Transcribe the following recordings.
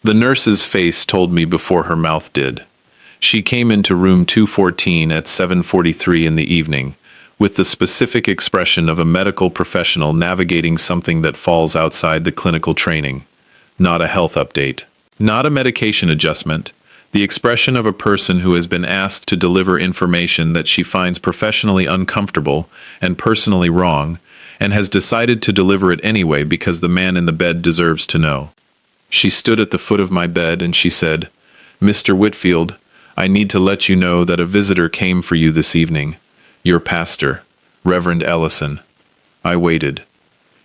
The nurse's face told me before her mouth did. She came into room 214 at 7:43 in the evening, with the specific expression of a medical professional navigating something that falls outside the clinical training. Not a health update. Not a medication adjustment. The expression of a person who has been asked to deliver information that she finds professionally uncomfortable and personally wrong, and has decided to deliver it anyway because the man in the bed deserves to know. She stood at the foot of my bed and she said, "Mr. Whitfield, I need to let you know that a visitor came for you this evening. Your pastor, Reverend Ellison." I waited.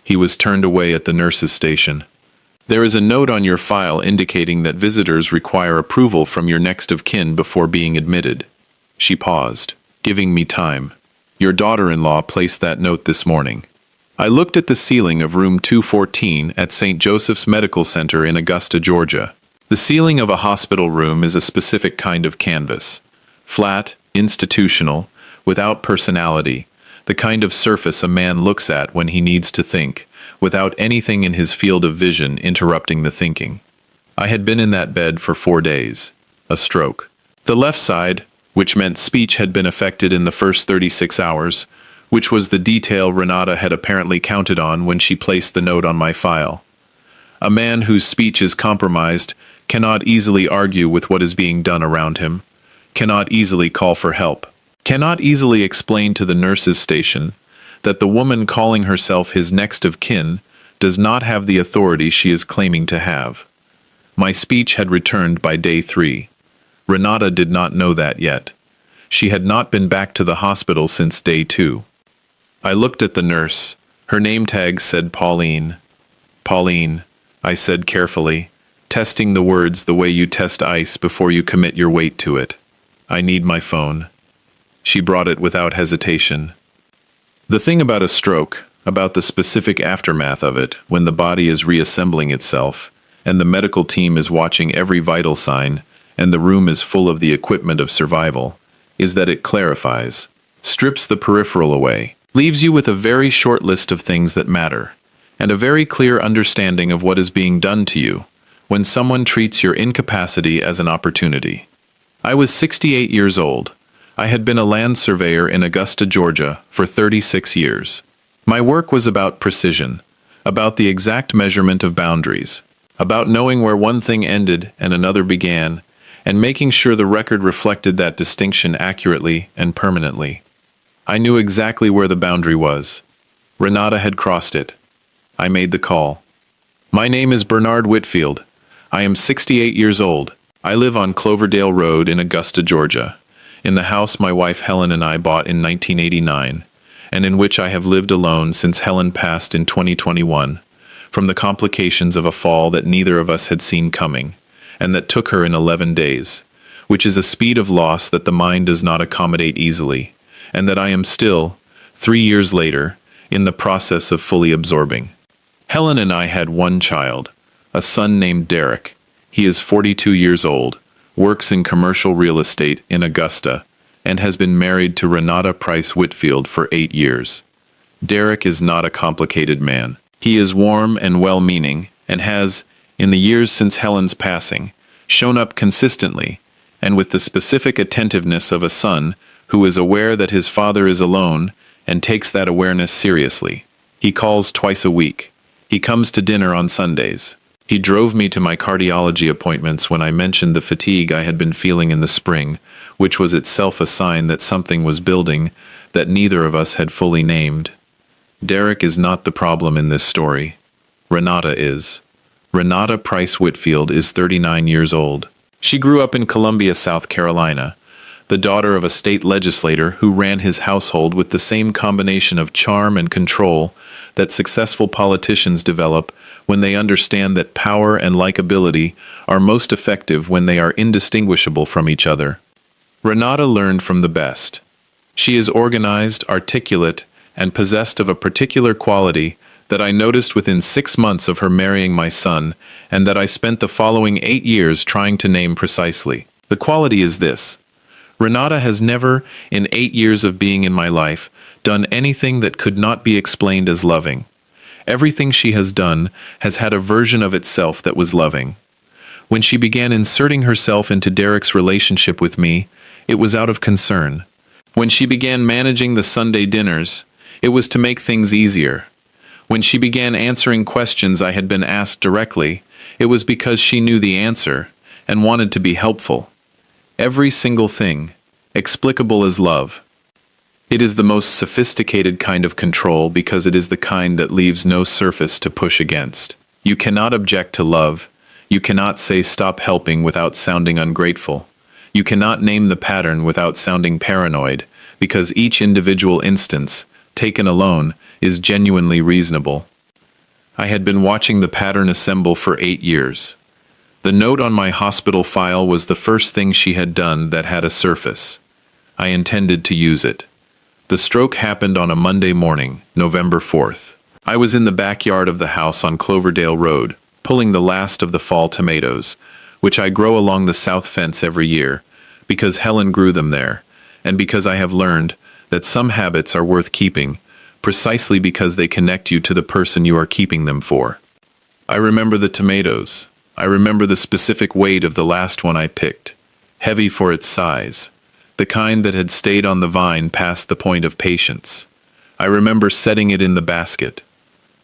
He was turned away at the nurse's station. "There is a note on your file indicating that visitors require approval from your next of kin before being admitted." She paused, giving me time. "Your daughter-in-law placed that note this morning." I looked at the ceiling of room 214 at St. Joseph's Medical Center in Augusta, Georgia. The ceiling of a hospital room is a specific kind of canvas. Flat, institutional, without personality, the kind of surface a man looks at when he needs to think, without anything in his field of vision interrupting the thinking. I had been in that bed for 4 days. A stroke. The left side, which meant speech had been affected in the first 36 hours, which was the detail Renata had apparently counted on when she placed the note on my file. A man whose speech is compromised cannot easily argue with what is being done around him, cannot easily call for help, cannot easily explain to the nurse's station that the woman calling herself his next of kin does not have the authority she is claiming to have. My speech had returned by day 3. Renata did not know that yet. She had not been back to the hospital since day 2. I looked at the nurse. Her name tag said Pauline. "Pauline," I said carefully, testing the words the way you test ice before you commit your weight to it. "I need my phone." She brought it without hesitation. The thing about a stroke, about the specific aftermath of it, when the body is reassembling itself, and the medical team is watching every vital sign, and the room is full of the equipment of survival, is that it clarifies, strips the peripheral away, leaves you with a very short list of things that matter, and a very clear understanding of what is being done to you when someone treats your incapacity as an opportunity. I was 68 years old. I had been a land surveyor in Augusta, Georgia, for 36 years. My work was about precision, about the exact measurement of boundaries, about knowing where one thing ended and another began, and making sure the record reflected that distinction accurately and permanently. I knew exactly where the boundary was. Renata had crossed it. I made the call. "My name is Bernard Whitfield. I am 68 years old. I live on Cloverdale Road in Augusta, Georgia, in the house my wife Helen and I bought in 1989, and in which I have lived alone since Helen passed in 2021, from the complications of a fall that neither of us had seen coming, and that took her in 11 days, which is a speed of loss that the mind does not accommodate easily, and that I am still, 3 years later, in the process of fully absorbing. Helen and I had one child, a son named Derek. He is 42 years old, works in commercial real estate in Augusta, and has been married to Renata Price Whitfield for 8 years. Derek is not a complicated man. He is warm and well-meaning, and has, in the years since Helen's passing, shown up consistently, and with the specific attentiveness of a son who is aware that his father is alone and takes that awareness seriously. He calls twice a week. He comes to dinner on Sundays. He drove me to my cardiology appointments when I mentioned the fatigue I had been feeling in the spring, which was itself a sign that something was building that neither of us had fully named. Derek is not the problem in this story. Renata is. Renata Price Whitfield is 39 years old. She grew up in Columbia, South Carolina, the daughter of a state legislator who ran his household with the same combination of charm and control that successful politicians develop when they understand that power and likability are most effective when they are indistinguishable from each other. Renata learned from the best. She is organized, articulate, and possessed of a particular quality that I noticed within 6 months of her marrying my son, and that I spent the following 8 years trying to name precisely. The quality is this. Renata has never, in 8 years of being in my life, done anything that could not be explained as loving. Everything she has done has had a version of itself that was loving. When she began inserting herself into Derek's relationship with me, it was out of concern. When she began managing the Sunday dinners, it was to make things easier. When she began answering questions I had been asked directly, it was because she knew the answer and wanted to be helpful. Every single thing, explicable as love. It is the most sophisticated kind of control because it is the kind that leaves no surface to push against. You cannot object to love. You cannot say stop helping without sounding ungrateful. You cannot name the pattern without sounding paranoid, because each individual instance, taken alone, is genuinely reasonable. I had been watching the pattern assemble for 8 years. The note on my hospital file was the first thing she had done that had a surface. I intended to use it. The stroke happened on a Monday morning, November 4th. I was in the backyard of the house on Cloverdale Road, pulling the last of the fall tomatoes, which I grow along the south fence every year, because Helen grew them there, and because I have learned that some habits are worth keeping, precisely because they connect you to the person you are keeping them for. I remember the tomatoes. I remember the specific weight of the last one I picked, heavy for its size, the kind that had stayed on the vine past the point of patience. I remember setting it in the basket.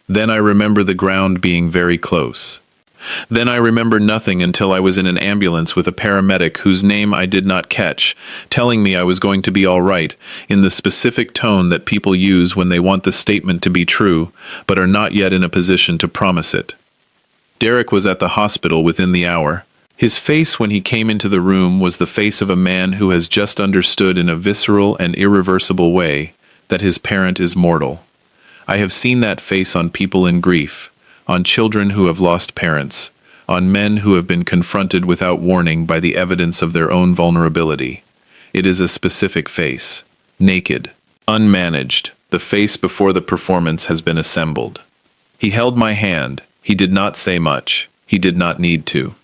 Then I remember the ground being very close. Then I remember nothing until I was in an ambulance with a paramedic whose name I did not catch, telling me I was going to be all right, in the specific tone that people use when they want the statement to be true, but are not yet in a position to promise it. Derek was at the hospital within the hour. His face when he came into the room was the face of a man who has just understood in a visceral and irreversible way that his parent is mortal. I have seen that face on people in grief, on children who have lost parents, on men who have been confronted without warning by the evidence of their own vulnerability. It is a specific face, naked, unmanaged, the face before the performance has been assembled. He held my hand. He did not say much. He did not need to.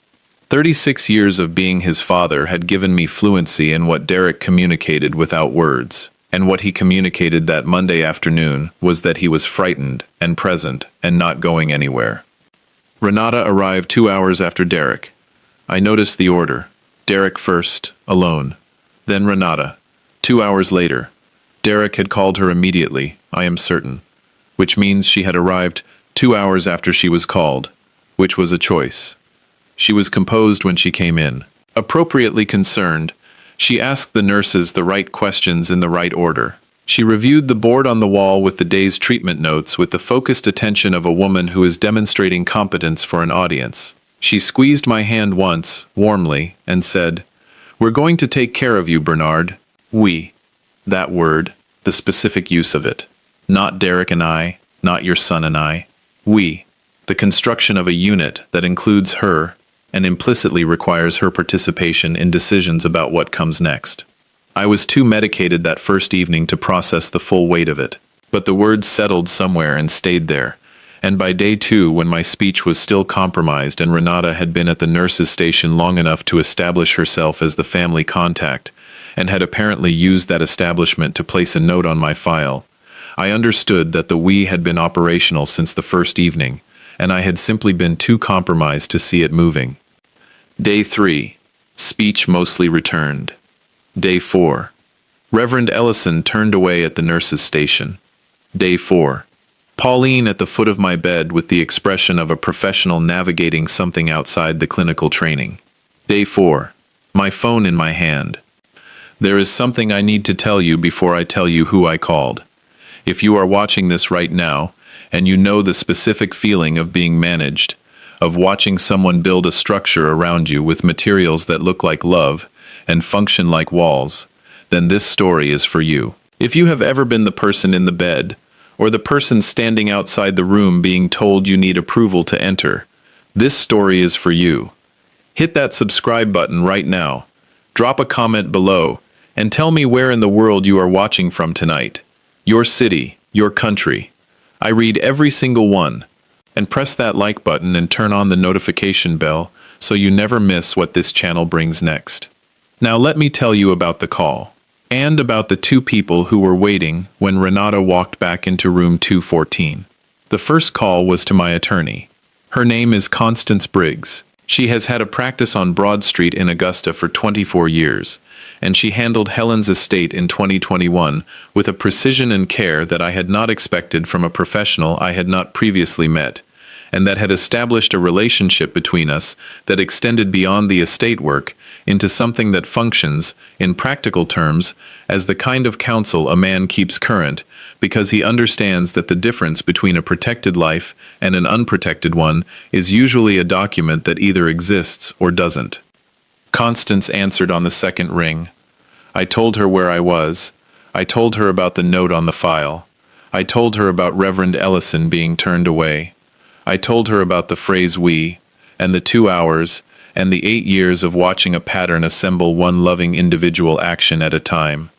36 years of being his father had given me fluency in what Derek communicated without words, and what he communicated that Monday afternoon was that he was frightened and present and not going anywhere. Renata arrived 2 hours after Derek. I noticed the order. Derek first, alone. Then Renata. 2 hours later. Derek had called her immediately, I am certain, which means she had arrived 2 hours after she was called, which was a choice. She was composed when she came in. Appropriately concerned, she asked the nurses the right questions in the right order. She reviewed the board on the wall with the day's treatment notes with the focused attention of a woman who is demonstrating competence for an audience. She squeezed my hand once, warmly, and said, "We're going to take care of you, Bernard." We. That word, the specific use of it. Not Derek and I, not your son and I. We. The construction of a unit that includes her and implicitly requires her participation in decisions about what comes next. I was too medicated that first evening to process the full weight of it, but the words settled somewhere and stayed there, and by day 2, when my speech was still compromised and Renata had been at the nurse's station long enough to establish herself as the family contact, and had apparently used that establishment to place a note on my file, I understood that the we had been operational since the first evening, and I had simply been too compromised to see it moving. Day 3. Speech mostly returned. Day 4. Reverend Ellison turned away at the nurse's station. Day 4. Pauline at the foot of my bed with the expression of a professional navigating something outside the clinical training. Day 4. My phone in my hand. There is something I need to tell you before I tell you who I called. If you are watching this right now, and you know the specific feeling of being managed, of watching someone build a structure around you with materials that look like love and function like walls, then this story is for you. If you have ever been the person in the bed, or the person standing outside the room being told you need approval to enter, this story is for you. Hit that subscribe button right now, drop a comment below, and tell me where in the world you are watching from tonight. Your city, your country. I read every single one. And press that like button and turn on the notification bell so you never miss what this channel brings next. Now let me tell you about the call, and about the 2 people who were waiting when Renata walked back into room 214. The first call was to my attorney. Her name is Constance Briggs. She has had a practice on Broad Street in Augusta for 24 years, and she handled Helen's estate in 2021 with a precision and care that I had not expected from a professional I had not previously met, and that had established a relationship between us that extended beyond the estate work into something that functions, in practical terms, as the kind of counsel a man keeps current, because he understands that the difference between a protected life and an unprotected one is usually a document that either exists or doesn't. Constance answered on the second ring. I told her where I was. I told her about the note on the file. I told her about Reverend Ellison being turned away. I told her about the phrase we, and the 2 hours, and the 8 years of watching a pattern assemble one loving individual action at a time.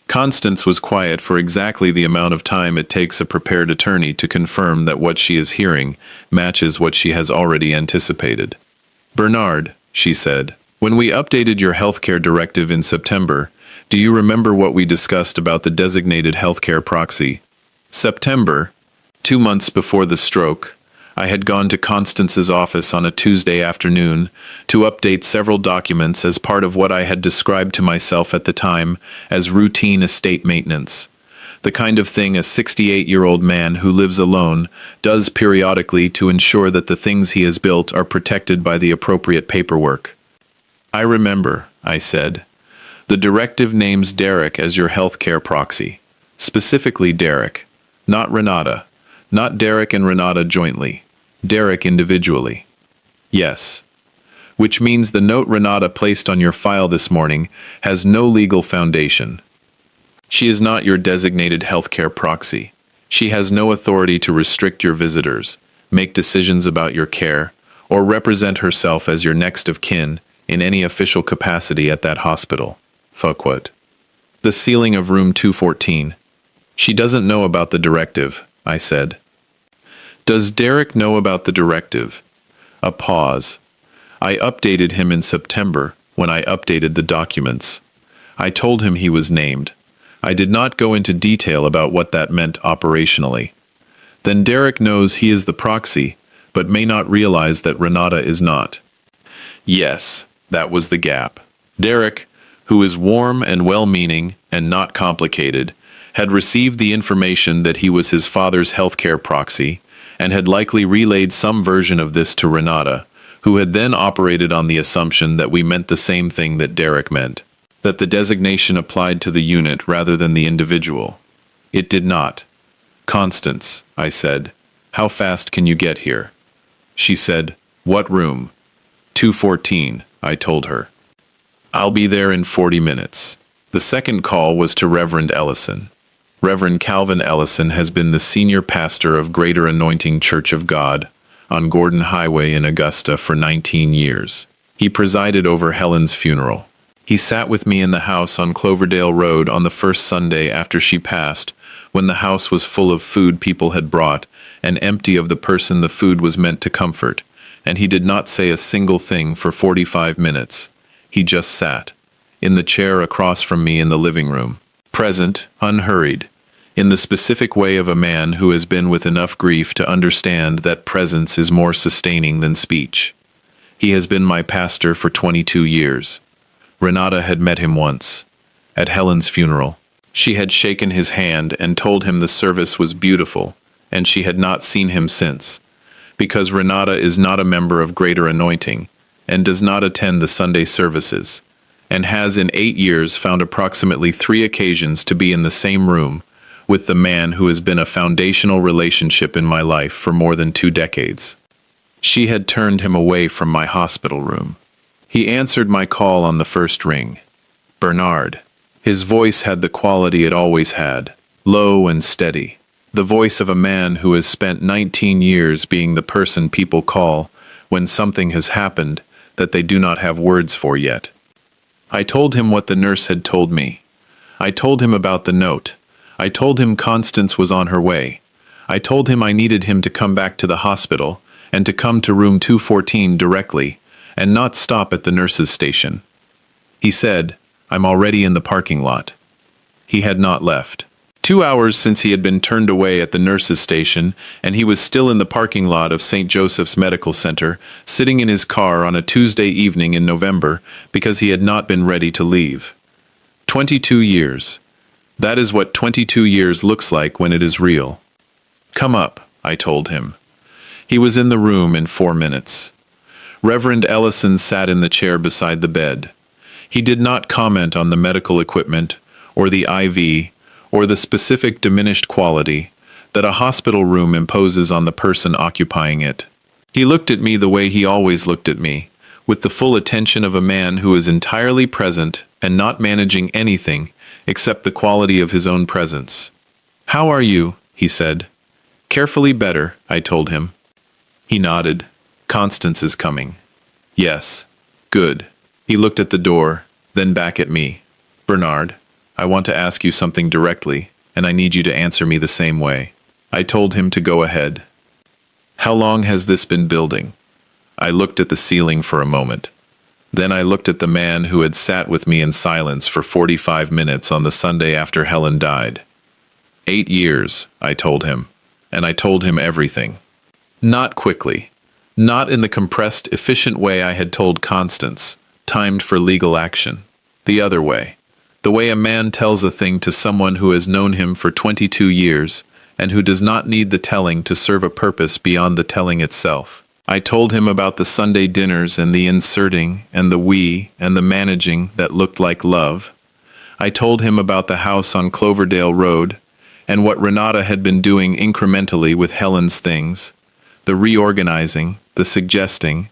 Constance was quiet for exactly the amount of time it takes a prepared attorney to confirm that what she is hearing matches what she has already anticipated. Bernard, she said, when we updated your healthcare directive in September, do you remember what we discussed about the designated healthcare proxy? September, 2 months before the stroke, I had gone to Constance's office on a Tuesday afternoon to update several documents as part of what I had described to myself at the time as routine estate maintenance. The kind of thing a 68-year-old man who lives alone does periodically to ensure that the things he has built are protected by the appropriate paperwork. I remember, I said. The directive names Derek as your healthcare proxy. Specifically Derek, not Renata. Not Derek and Renata jointly. Derek individually. Yes. Which means the note Renata placed on your file this morning has no legal foundation. She is not your designated healthcare proxy. She has no authority to restrict your visitors, make decisions about your care, or represent herself as your next of kin in any official capacity at that hospital. Fuckwit. The ceiling of room 214. She doesn't know about the directive, I said. Does Derek know about the directive? A pause. I updated him in September when I updated the documents. I told him he was named. I did not go into detail about what that meant operationally. Then Derek knows he is the proxy, but may not realize that Renata is not. Yes, that was the gap. Derek, who is warm and well-meaning and not complicated, had received the information that he was his father's healthcare proxy, and had likely relayed some version of this to Renata, who had then operated on the assumption that we meant the same thing that Derek meant, that the designation applied to the unit rather than the individual. It did not. Constance, I said, how fast can you get here? She said, what room? 214, I told her. I'll be there in 40 minutes. The second call was to Reverend Ellison. Reverend Calvin Ellison has been the senior pastor of Greater Anointing Church of God on Gordon Highway in Augusta for 19 years. He presided over Helen's funeral. He sat with me in the house on Cloverdale Road on the first Sunday after she passed, when the house was full of food people had brought and empty of the person the food was meant to comfort, and he did not say a single thing for 45 minutes. He just sat, in the chair across from me in the living room. Present, unhurried, in the specific way of a man who has been with enough grief to understand that presence is more sustaining than speech. He has been my pastor for 22 years. Renata had met him once, at Helen's funeral. She had shaken his hand and told him the service was beautiful, and she had not seen him since, because Renata is not a member of Greater Anointing, and does not attend the Sunday services, and has in 8 years found approximately 3 occasions to be in the same room with the man who has been a foundational relationship in my life for more than 2 decades. She had turned him away from my hospital room. He answered my call on the first ring. Bernard. His voice had the quality it always had, low and steady. The voice of a man who has spent 19 years being the person people call when something has happened that they do not have words for yet. I told him what the nurse had told me. I told him about the note. I told him Constance was on her way. I told him I needed him to come back to the hospital and to come to room 214 directly and not stop at the nurse's station. He said, I'm already in the parking lot. He had not left. 2 hours since he had been turned away at the nurse's station, and he was still in the parking lot of St. Joseph's Medical Center, sitting in his car on a Tuesday evening in November because he had not been ready to leave. 22 years. That is what 22 years looks like when it is real. "Come up," I told him. He was in the room in 4 minutes. Reverend Ellison sat in the chair beside the bed. He did not comment on the medical equipment, or the IV, or the specific diminished quality that a hospital room imposes on the person occupying it. He looked at me the way he always looked at me, with the full attention of a man who is entirely present and not managing anything except the quality of his own presence. "How are you?" he said. "Carefully better," I told him. He nodded. "Constance is coming." "Yes." "Good." He looked at the door, then back at me. "Bernard, I want to ask you something directly, and I need you to answer me the same way." I told him to go ahead. "How long has this been building?" I looked at the ceiling for a moment. Then I looked at the man who had sat with me in silence for 45 minutes on the Sunday after Helen died. 8 years, I told him, and I told him everything. Not quickly. Not in the compressed, efficient way I had told Constance, timed for legal action. The other way. The way a man tells a thing to someone who has known him for 22 years, and who does not need the telling to serve a purpose beyond the telling itself. I told him about the Sunday dinners and the inserting and the we and the managing that looked like love. I told him about the house on Cloverdale Road and what Renata had been doing incrementally with Helen's things, the reorganizing, the suggesting,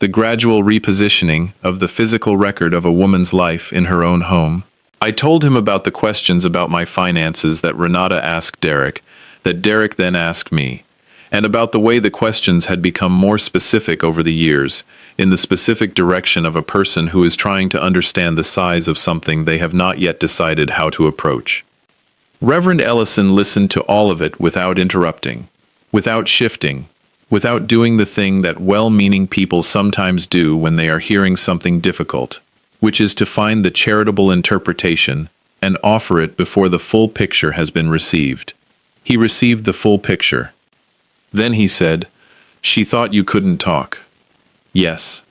the gradual repositioning of the physical record of a woman's life in her own home. I told him about the questions about my finances that Renata asked Derek, that Derek then asked me, and about the way the questions had become more specific over the years, in the specific direction of a person who is trying to understand the size of something they have not yet decided how to approach. Reverend Ellison listened to all of it without interrupting, without shifting, without doing the thing that well-meaning people sometimes do when they are hearing something difficult, which is to find the charitable interpretation and offer it before the full picture has been received. He received the full picture. Then he said, "She thought you couldn't talk." Yes.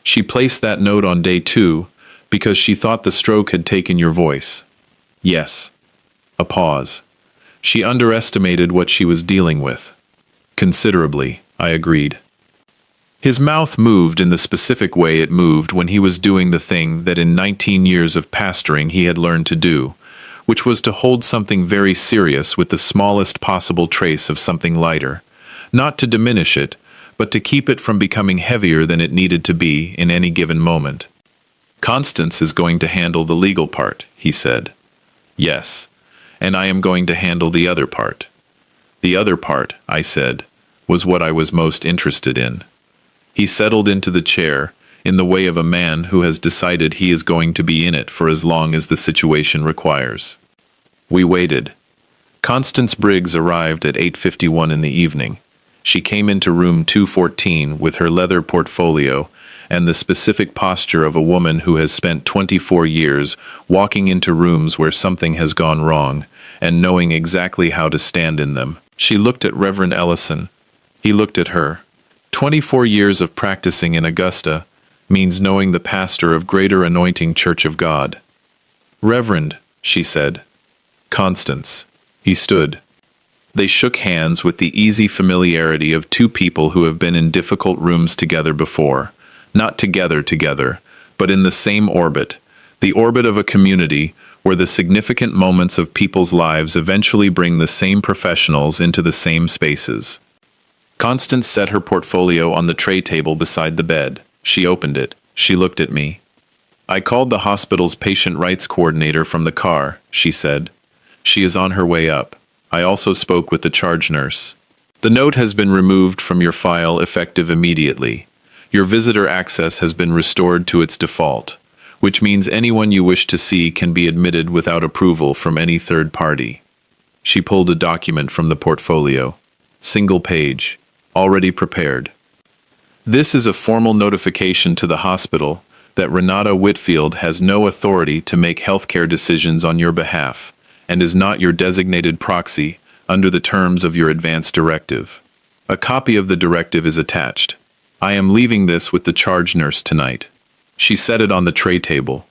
She placed that note on day 2 because she thought the stroke had taken your voice. Yes. A pause. She underestimated what she was dealing with. Considerably, I agreed. His mouth moved in the specific way it moved when he was doing the thing that in 19 years of pastoring he had learned to do, which was to hold something very serious with the smallest possible trace of something lighter. Not to diminish it, but to keep it from becoming heavier than it needed to be in any given moment. "Constance is going to handle the legal part," he said. "Yes, and I am going to handle the other part." The other part, I said, was what I was most interested in. He settled into the chair, in the way of a man who has decided he is going to be in it for as long as the situation requires. We waited. Constance Briggs arrived at 8:51 in the evening. She came into room 214 with her leather portfolio and the specific posture of a woman who has spent 24 years walking into rooms where something has gone wrong and knowing exactly how to stand in them. She looked at Reverend Ellison. He looked at her. 24 years of practicing in Augusta means knowing the pastor of Greater Anointing Church of God. "Reverend," she said. "Constance." He stood. They shook hands with the easy familiarity of two people who have been in difficult rooms together before, not together, but in the same orbit, the orbit of a community where the significant moments of people's lives eventually bring the same professionals into the same spaces. Constance set her portfolio on the tray table beside the bed. She opened it. She looked at me. "I called the hospital's patient rights coordinator from the car," she said. "She is on her way up. I also spoke with the charge nurse. The note has been removed from your file effective immediately. Your visitor access has been restored to its default, which means anyone you wish to see can be admitted without approval from any third party." She pulled a document from the portfolio. Single page. Already prepared. "This is a formal notification to the hospital that Renata Whitfield has no authority to make healthcare decisions on your behalf, and is not your designated proxy under the terms of your advance directive. A copy of the directive is attached. I am leaving this with the charge nurse tonight. She set it on the tray table.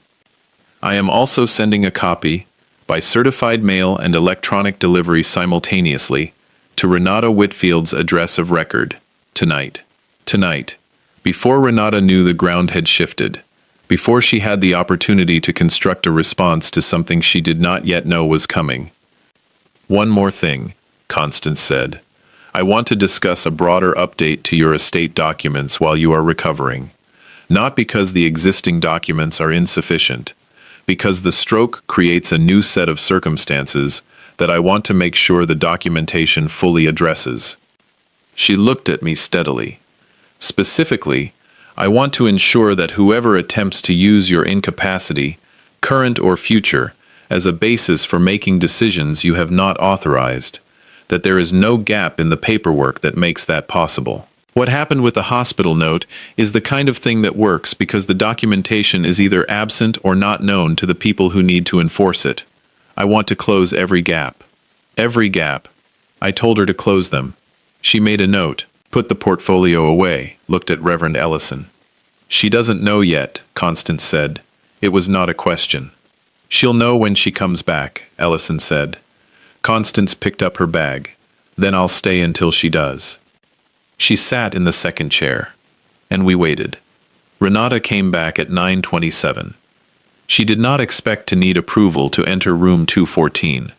I am also sending a copy, by certified mail and electronic delivery simultaneously, to Renata Whitfield's address of record, tonight. Tonight, before Renata knew the ground had shifted, before she had the opportunity to construct a response to something she did not yet know was coming. One more thing, Constance said. I want to discuss a broader update to your estate documents while you are recovering. Not because the existing documents are insufficient, because the stroke creates a new set of circumstances that I want to make sure the documentation fully addresses. She looked at me steadily. Specifically, I want to ensure that whoever attempts to use your incapacity, current or future, as a basis for making decisions you have not authorized, that there is no gap in the paperwork that makes that possible. What happened with the hospital note is the kind of thing that works because the documentation is either absent or not known to the people who need to enforce it. I want to close every gap. Every gap. I told her to close them. She made a note, put the portfolio away, looked at Reverend Ellison. She doesn't know yet, Constance said. It was not a question. She'll know when she comes back, Ellison said. Constance picked up her bag. Then I'll stay until she does. She sat in the second chair, and we waited. Renata came back at 9:27. She did not expect to need approval to enter room 214.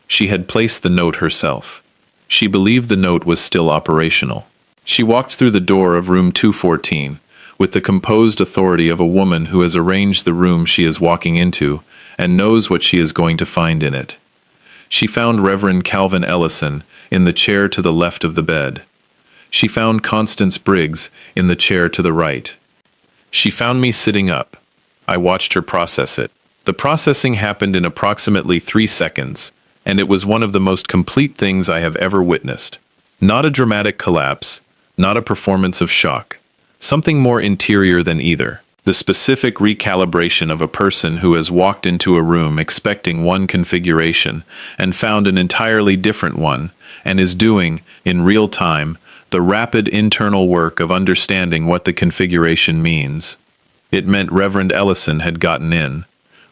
She had placed the note herself. She believed the note was still operational. She walked through the door of room 214 with the composed authority of a woman who has arranged the room she is walking into and knows what she is going to find in it. She found Reverend Calvin Ellison in the chair to the left of the bed. She found Constance Briggs in the chair to the right. She found me sitting up. I watched her process it. The processing happened in approximately 3 seconds, and it was one of the most complete things I have ever witnessed. Not a dramatic collapse, not a performance of shock. Something more interior than either. The specific recalibration of a person who has walked into a room expecting one configuration and found an entirely different one, and is doing, in real time, the rapid internal work of understanding what the configuration means. It meant Reverend Ellison had gotten in,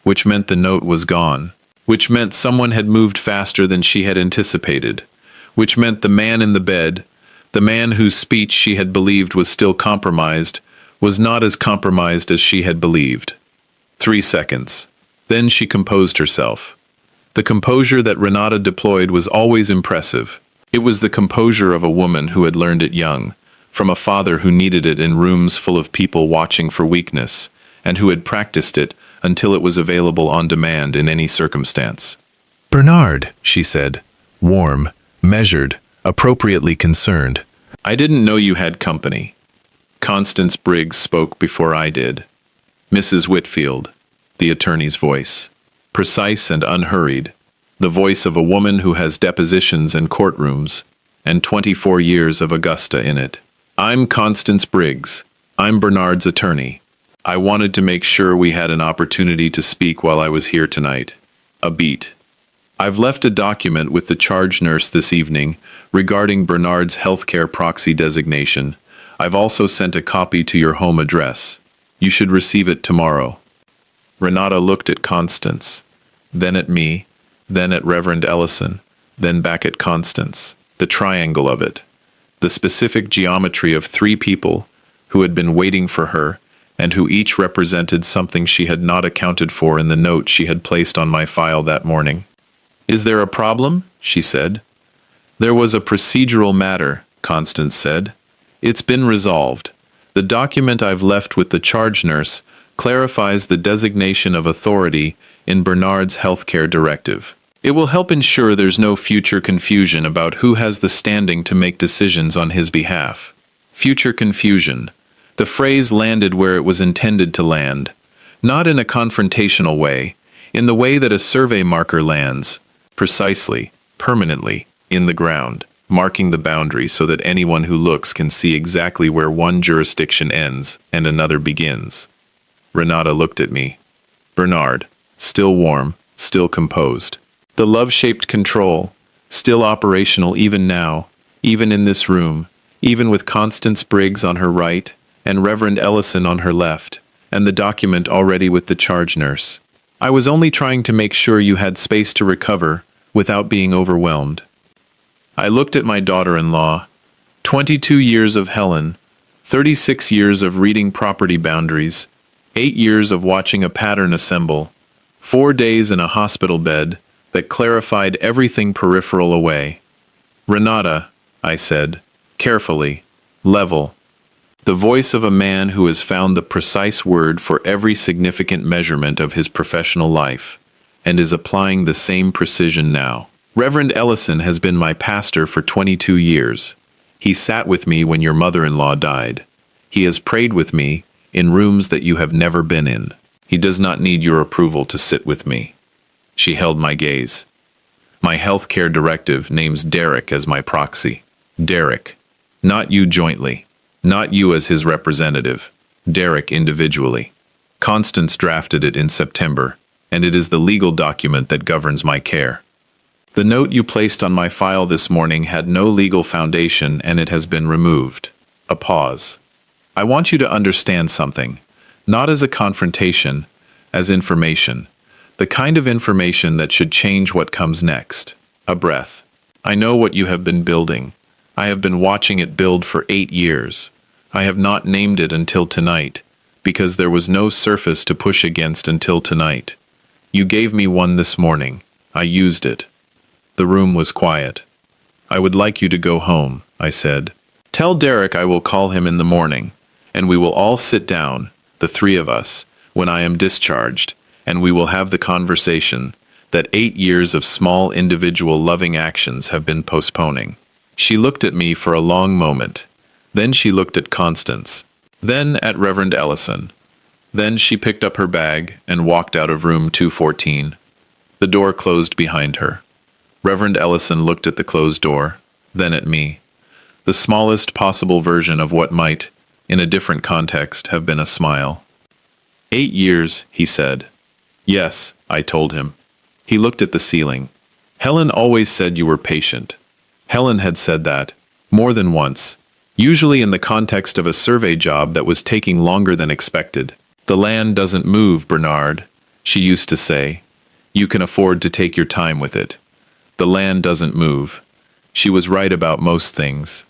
which meant the note was gone, which meant someone had moved faster than she had anticipated, which meant the man in the bed, the man whose speech she had believed was still compromised, was not as compromised as she had believed. 3 seconds. Then she composed herself. The composure that Renata deployed was always impressive. It was the composure of a woman who had learned it young, from a father who needed it in rooms full of people watching for weakness, and who had practiced it until it was available on demand in any circumstance. "Bernard," she said, warm, measured, appropriately concerned. "I didn't know you had company." Constance Briggs spoke before I did. "Mrs. Whitfield," the attorney's voice, precise and unhurried, the voice of a woman who has depositions and courtrooms, and 24 years of Augusta in it. "I'm Constance Briggs. I'm Bernard's attorney. I wanted to make sure we had an opportunity to speak while I was here tonight." A beat. "I've left a document with the charge nurse this evening regarding Bernard's healthcare proxy designation. I've also sent a copy to your home address. You should receive it tomorrow." Renata looked at Constance, then at me, then at Reverend Ellison, then back at Constance. The triangle of it. The specific geometry of 3 people who had been waiting for her and who each represented something she had not accounted for in the note she had placed on my file that morning. "Is there a problem?" she said. "There was a procedural matter," Constance said. "It's been resolved. The document I've left with the charge nurse clarifies the designation of authority in Bernard's healthcare directive. It will help ensure there's no future confusion about who has the standing to make decisions on his behalf." Future confusion. The phrase landed where it was intended to land, not in a confrontational way, in the way that a survey marker lands, precisely, permanently, in the ground, marking the boundary so that anyone who looks can see exactly where one jurisdiction ends and another begins. Renata looked at me. Bernard, still warm, still composed. The love-shaped control, still operational even now, even in this room, even with Constance Briggs on her right and Reverend Ellison on her left, and the document already with the charge nurse. I was only trying to make sure you had space to recover without being overwhelmed. I looked at my daughter-in-law. 22 years of Helen, 36 years of reading property boundaries, 8 years of watching a pattern assemble, 4 days in a hospital bed that clarified everything peripheral away. Renata, I said, carefully, level. The voice of a man who has found the precise word for every significant measurement of his professional life, and is applying the same precision now. Reverend Ellison has been my pastor for 22 years. He sat with me when your mother-in-law died. He has prayed with me in rooms that you have never been in. He does not need your approval to sit with me. She held my gaze. My healthcare directive names Derek as my proxy. Derek. Not you jointly. Not you as his representative. Derek individually. Constance drafted it in September, and it is the legal document that governs my care. The note you placed on my file this morning had no legal foundation, and it has been removed. A pause. I want you to understand something, not as a confrontation, as information. The kind of information that should change what comes next. A breath. I know what you have been building. I have been watching it build for 8 years. I have not named it until tonight, because there was no surface to push against until tonight. You gave me one this morning. I used it. The room was quiet. I would like you to go home, I said. Tell Derek I will call him in the morning, and we will all sit down, the 3 of us, when I am discharged, and we will have the conversation that 8 years of small individual loving actions have been postponing. She looked at me for a long moment. Then she looked at Constance. Then at Reverend Ellison. Then she picked up her bag and walked out of room 214. The door closed behind her. Reverend Ellison looked at the closed door, then at me. The smallest possible version of what might, in a different context, have been a smile. 8 years, he said. Yes, I told him. He looked at the ceiling. Helen always said you were patient. Helen had said that, more than once, usually in the context of a survey job that was taking longer than expected. The land doesn't move, Bernard, she used to say. You can afford to take your time with it. The land doesn't move. She was right about most things.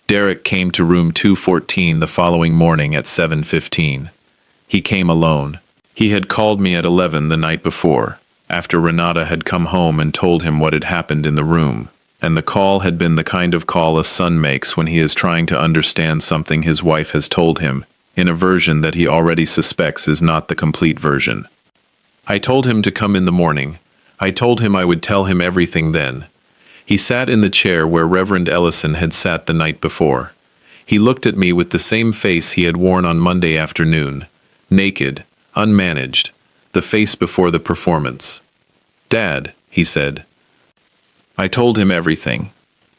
Derek came to room 214 the following morning at 7:15. He came alone. He had called me at 11 the night before, after Renata had come home and told him what had happened in the room. And the call had been the kind of call a son makes when he is trying to understand something his wife has told him, in a version that he already suspects is not the complete version. I told him to come in the morning. I told him I would tell him everything then. He sat in the chair where Reverend Ellison had sat the night before. He looked at me with the same face he had worn on Monday afternoon, naked, unmanaged, the face before the performance. Dad, he said. I told him everything,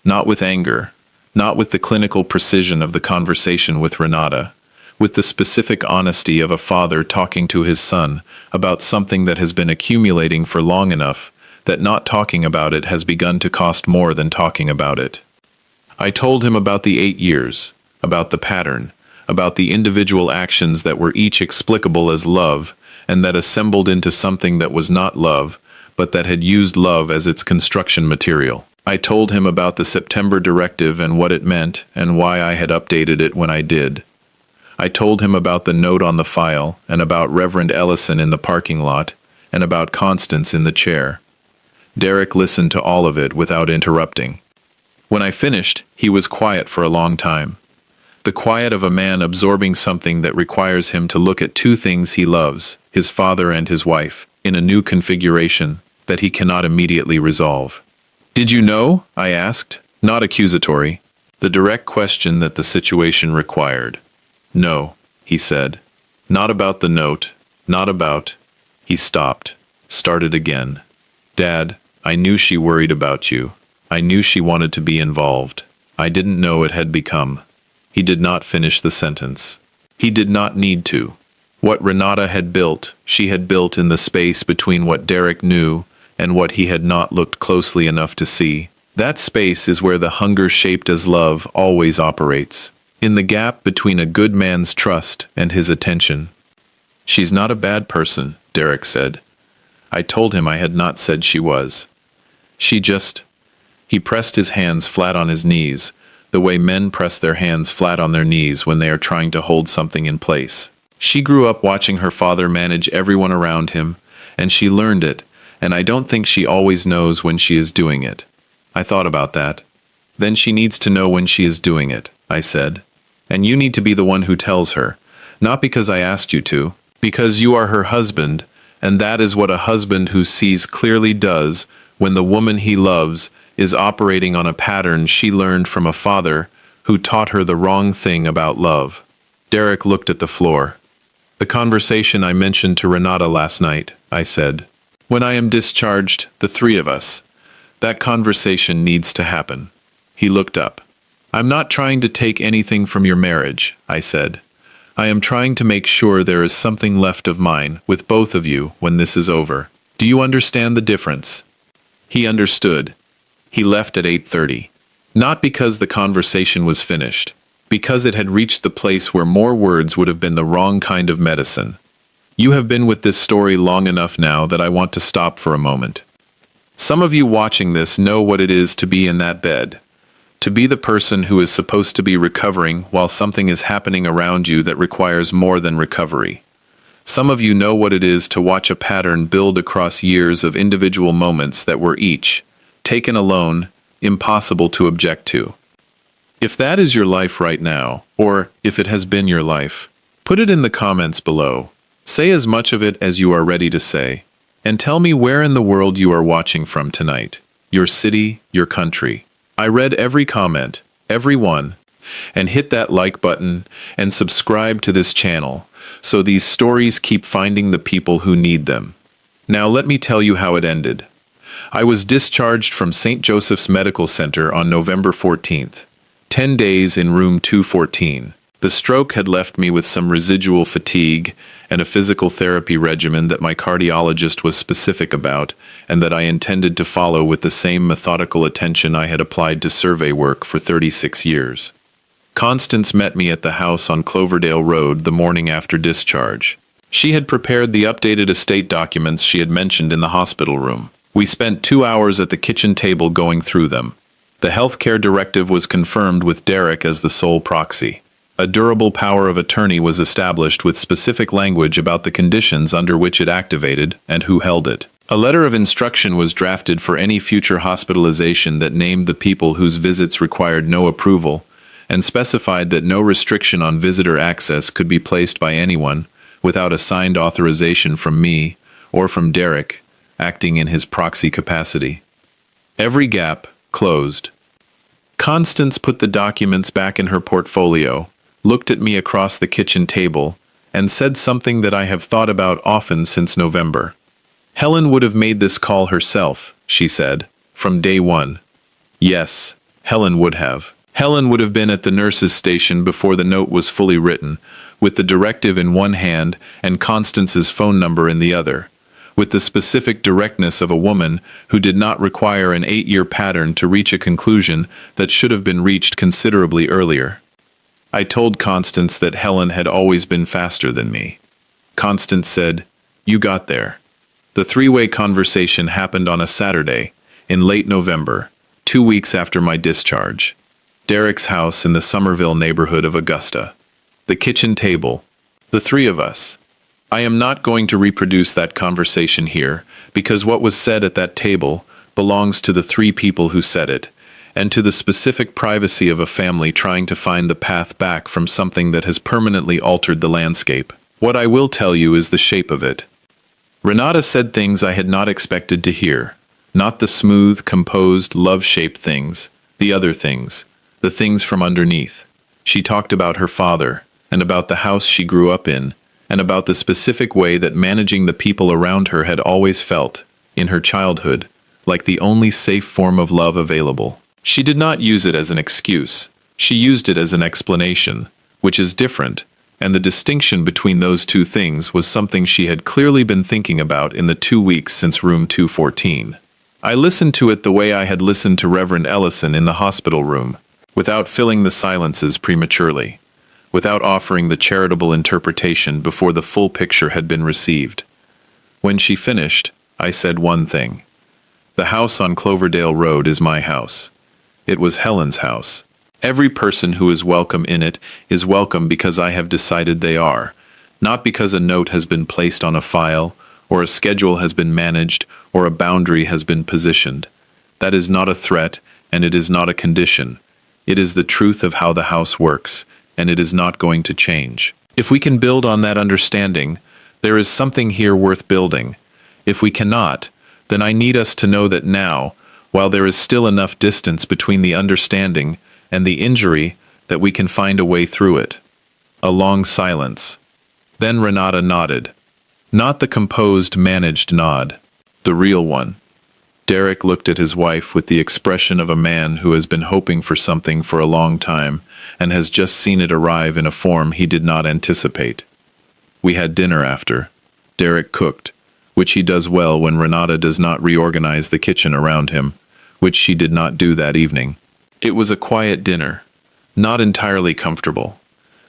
not with anger, not with the clinical precision of the conversation with Renata, with the specific honesty of a father talking to his son about something that has been accumulating for long enough that not talking about it has begun to cost more than talking about it. I told him about the 8 years, about the pattern, about the individual actions that were each explicable as love and that assembled into something that was not love, but that had used love as its construction material. I told him about the September directive and what it meant and why I had updated it when I did. I told him about the note on the file and about Reverend Ellison in the parking lot and about Constance in the chair. Derek listened to all of it without interrupting. When I finished, he was quiet for a long time. The quiet of a man absorbing something that requires him to look at 2 things he loves, his father and his wife, in a new configuration that he cannot immediately resolve. Did you know? I asked, not accusatory, the direct question that the situation required. No, he said. Not about the note, not about... He stopped, started again. Dad, I knew she worried about you. I knew she wanted to be involved. I didn't know it had become... He did not finish the sentence. He did not need to. What Renata had built, she had built in the space between what Derek knew and what he had not looked closely enough to see. That space is where the hunger shaped as love always operates, in the gap between a good man's trust and his attention. "She's not a bad person," Derek said. I told him I had not said she was. She just... He pressed his hands flat on his knees, the way men press their hands flat on their knees when they are trying to hold something in place. She grew up watching her father manage everyone around him, and she learned it, and I don't think she always knows when she is doing it. I thought about that. Then she needs to know when she is doing it, I said. And you need to be the one who tells her, not because I asked you to, because you are her husband, and that is what a husband who sees clearly does when the woman he loves is operating on a pattern she learned from a father who taught her the wrong thing about love. Derek looked at the floor. "The conversation I mentioned to Renata last night," I said. "When I am discharged, the three of us. That conversation needs to happen." He looked up. "I'm not trying to take anything from your marriage," I said. "I am trying to make sure there is something left of mine with both of you when this is over. Do you understand the difference?" He understood. He left at 8:30. Not because the conversation was finished, because it had reached the place where more words would have been the wrong kind of medicine. You have been with this story long enough now that I want to stop for a moment. Some of you watching this know what it is to be in that bed, to be the person who is supposed to be recovering while something is happening around you that requires more than recovery. Some of you know what it is to watch a pattern build across years of individual moments that were each, taken alone, impossible to object to. If that is your life right now, or if it has been your life, put it in the comments below. Say as much of it as you are ready to say, and tell me where in the world you are watching from tonight. Your city, your country. I read every comment, every one, and hit that like button and subscribe to this channel so these stories keep finding the people who need them. Now let me tell you how it ended. I was discharged from St. Joseph's Medical Center on November 14th, 10 days in room 214. The stroke had left me with some residual fatigue and a physical therapy regimen that my cardiologist was specific about and that I intended to follow with the same methodical attention I had applied to survey work for 36 years. Constance met me at the house on Cloverdale Road the morning after discharge. She had prepared the updated estate documents she had mentioned in the hospital room. We spent 2 hours at the kitchen table going through them. The healthcare directive was confirmed with Derek as the sole proxy. A durable power of attorney was established with specific language about the conditions under which it activated and who held it. A letter of instruction was drafted for any future hospitalization that named the people whose visits required no approval and specified that no restriction on visitor access could be placed by anyone without a signed authorization from me or from Derek, acting in his proxy capacity. Every gap closed. Constance put the documents back in her portfolio, looked at me across the kitchen table, and said something that I have thought about often since November. Helen would have made this call herself, she said, from day one. Yes, Helen would have. Helen would have been at the nurse's station before the note was fully written, with the directive in one hand and Constance's phone number in the other, with the specific directness of a woman who did not require an 8-year pattern to reach a conclusion that should have been reached considerably earlier. I told Constance that Helen had always been faster than me. Constance said, "You got there." The three-way conversation happened on a Saturday, in late November, 2 weeks after my discharge. Derek's house in the Somerville neighborhood of Augusta. The kitchen table. The three of us. I am not going to reproduce that conversation here, because what was said at that table belongs to the three people who said it, and to the specific privacy of a family trying to find the path back from something that has permanently altered the landscape. What I will tell you is the shape of it. Renata said things I had not expected to hear, not the smooth, composed, love-shaped things, the other things, the things from underneath. She talked about her father, and about the house she grew up in, and about the specific way that managing the people around her had always felt, in her childhood, like the only safe form of love available. She did not use it as an excuse. She used it as an explanation, which is different, and the distinction between those two things was something she had clearly been thinking about in the 2 weeks since room 214. I listened to it the way I had listened to Reverend Ellison in the hospital room, without filling the silences prematurely, without offering the charitable interpretation before the full picture had been received. When she finished, I said one thing. The house on Cloverdale Road is my house. It was Helen's house. Every person who is welcome in it is welcome because I have decided they are, not because a note has been placed on a file, or a schedule has been managed, or a boundary has been positioned. That is not a threat, and it is not a condition. It is the truth of how the house works, and it is not going to change. If we can build on that understanding, there is something here worth building. If we cannot, then I need us to know that now, while there is still enough distance between the understanding and the injury, that we can find a way through it. A long silence. Then Renata nodded. Not the composed, managed nod. The real one. Derek looked at his wife with the expression of a man who has been hoping for something for a long time and has just seen it arrive in a form he did not anticipate. We had dinner after. Derek cooked, which he does well when Renata does not reorganize the kitchen around him, which she did not do that evening. It was a quiet dinner, not entirely comfortable.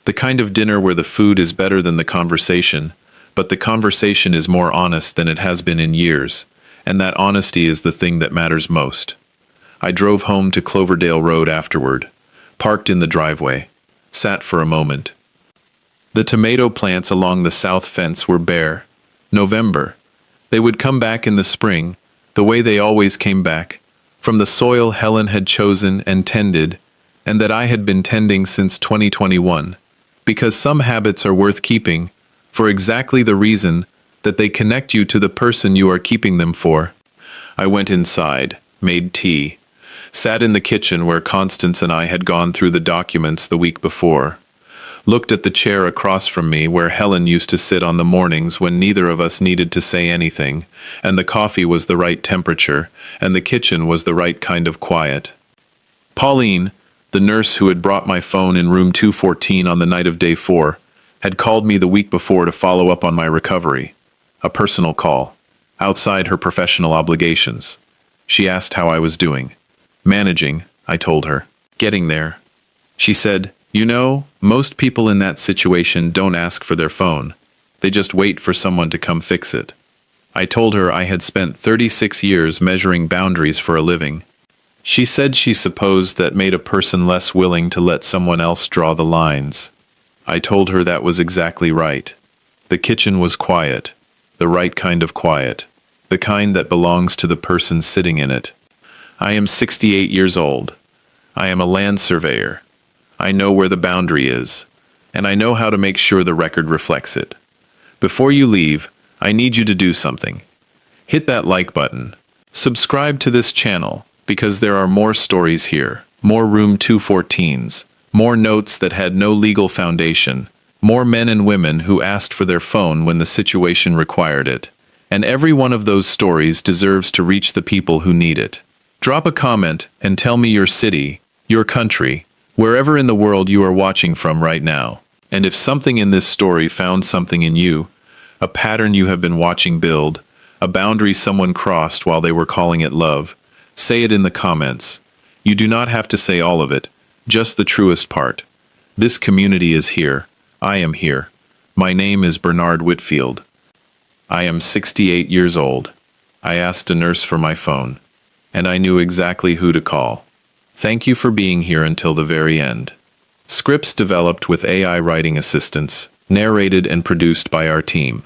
The kind of dinner where the food is better than the conversation, but the conversation is more honest than it has been in years, and that honesty is the thing that matters most. I drove home to Cloverdale Road afterward, parked in the driveway, sat for a moment. The tomato plants along the south fence were bare. November. They would come back in the spring, the way they always came back, from the soil Helen had chosen and tended, and that I had been tending since 2021, because some habits are worth keeping, for exactly the reason that they connect you to the person you are keeping them for. I went inside, made tea, sat in the kitchen where Constance and I had gone through the documents the week before, looked at the chair across from me where Helen used to sit on the mornings when neither of us needed to say anything, and the coffee was the right temperature, and the kitchen was the right kind of quiet. Pauline, the nurse who had brought my phone in room 214 on the night of day 4, had called me the week before to follow up on my recovery. A personal call, outside her professional obligations. She asked how I was doing. Managing, I told her. Getting there. She said, "You know, most people in that situation don't ask for their phone. They just wait for someone to come fix it." I told her I had spent 36 years measuring boundaries for a living. She said she supposed that made a person less willing to let someone else draw the lines. I told her that was exactly right. The kitchen was quiet, the right kind of quiet, the kind that belongs to the person sitting in it. I am 68 years old. I am a land surveyor. I know where the boundary is, and I know how to make sure the record reflects it. Before you leave, I need you to do something. Hit that like button. Subscribe to this channel, because there are more stories here, more Room 214s, more notes that had no legal foundation, more men and women who asked for their phone when the situation required it. And every one of those stories deserves to reach the people who need it. Drop a comment and tell me your city, your country, wherever in the world you are watching from right now. And if something in this story found something in you, a pattern you have been watching build, a boundary someone crossed while they were calling it love, say it in the comments. You do not have to say all of it, just the truest part. This community is here. I am here. My name is Bernard Whitfield. I am 68 years old. I asked a nurse for my phone, and I knew exactly who to call. Thank you for being here until the very end. Scripts developed with AI writing assistance, narrated and produced by our team.